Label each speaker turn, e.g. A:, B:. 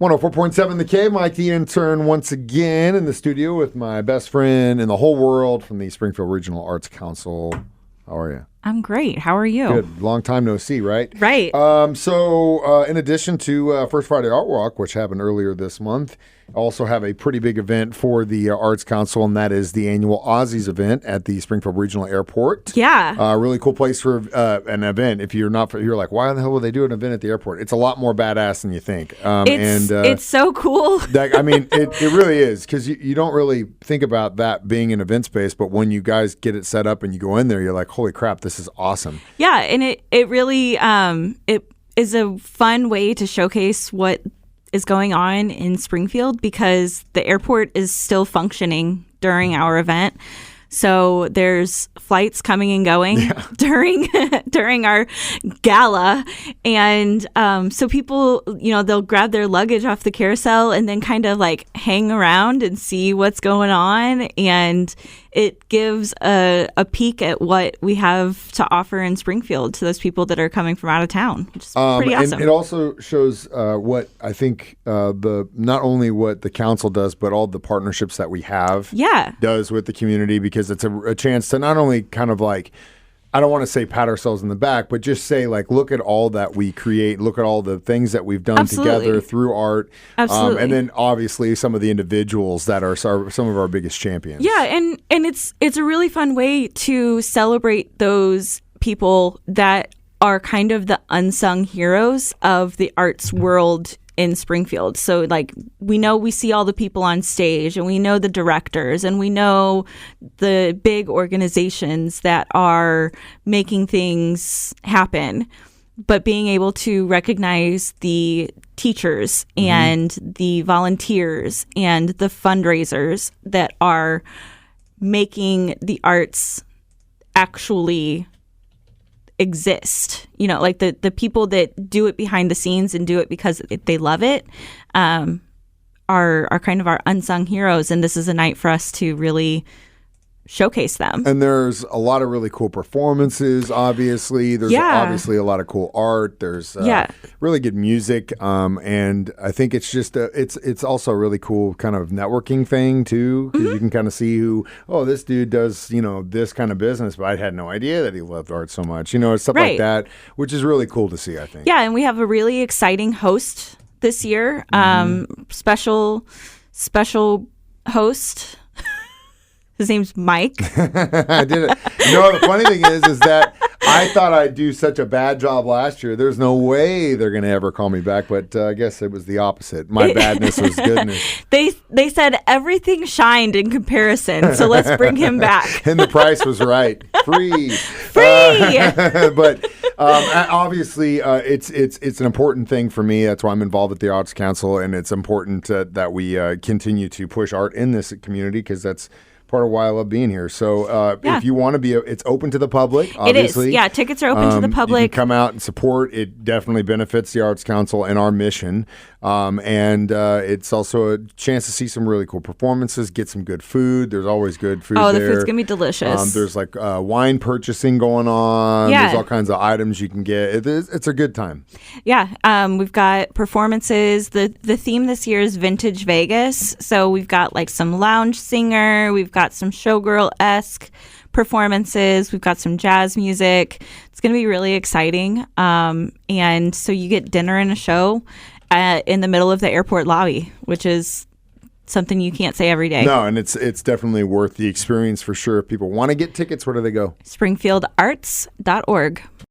A: 104.7 The K, Mike the Intern once again in the studio with my best friend in the whole world from the Springfield Regional Arts Council. How are you?
B: I'm great. How are you?
A: Good. Long time no see, right?
B: Right.
A: So in addition to First Friday Art Walk, which happened earlier this month, I also have a pretty big event for the Arts Council, and that is the annual Ozzies event at the Springfield Regional Airport.
B: Yeah.
A: Really cool place for an event. If you're not, you're like, why the hell would they do an event at the airport? It's a lot more badass than you think.
B: It's so cool.
A: It really is, because you don't really think about that being an event space, but when you guys get it set up and you go in there, you're like, holy crap, this is awesome.
B: Yeah, and it really it is a fun way to showcase what is going on in Springfield, because the airport is still functioning during our event. So there's flights coming and going during our gala. And so people, they'll grab their luggage off the carousel and then kind of like hang around and see what's going on. And it gives a peek at what we have to offer in Springfield to those people that are coming from out of town, which is pretty awesome.
A: And it also shows what I think not only what the council does, but all the partnerships that we have does with the community, because it's a chance to not only kind of like, I don't want to say pat ourselves in the back, but just say, like, look at all that we create, look at all the things that we've done together through art.
B: Absolutely.
A: And then obviously some of the individuals that are some of our biggest champions.
B: Yeah, and it's a really fun way to celebrate those people that are kind of the unsung heroes of the arts world in Springfield. So like, we see all the people on stage, and we know the directors, and we know the big organizations that are making things happen. But being able to recognize the teachers and the volunteers and the fundraisers that are making the arts actually exist, like the people that do it behind the scenes and do it because they love it, are kind of our unsung heroes. And this is a night for us to really showcase them.
A: And there's a lot of really cool performances, obviously. There's obviously a lot of cool art. There's really good music. And I think it's just it's also a really cool kind of networking thing too, because you can kind of see this dude does, this kind of business, but I had no idea that he loved art so much, stuff like that, which is really cool to see, I think. Yeah,
B: and we have a really exciting host this year. Special host. His name's Mike.
A: I did it. The funny thing is that I thought I'd do such a bad job last year. There's no way they're going to ever call me back, but I guess it was the opposite. My badness was goodness.
B: They said everything shined in comparison, so let's bring him back.
A: And the price was right. Free. But obviously, it's an important thing for me. That's why I'm involved with the Arts Council, and it's important that we continue to push art in this community, because that's part of why I love being here. So if you want to it's open to the public, obviously.
B: It is. Yeah, tickets are open to the public.
A: You can come out and support. It definitely benefits the Arts Council and our mission. And it's also a chance to see some really cool performances, get some good food. There's always good food there.
B: Oh, the food's going to be delicious.
A: There's like wine purchasing going on.
B: Yeah.
A: There's all kinds of items you can get. It's a good time.
B: Yeah. We've got performances. The theme this year is Vintage Vegas. So we've got like some lounge singer. We've got some showgirl-esque performances. We've got some jazz music. It's going to be really exciting. And so you get dinner and a show in the middle of the airport lobby, which is something you can't say every day.
A: No, and it's definitely worth the experience for sure. If people want to get tickets, where do they go?
B: SpringfieldArts.org.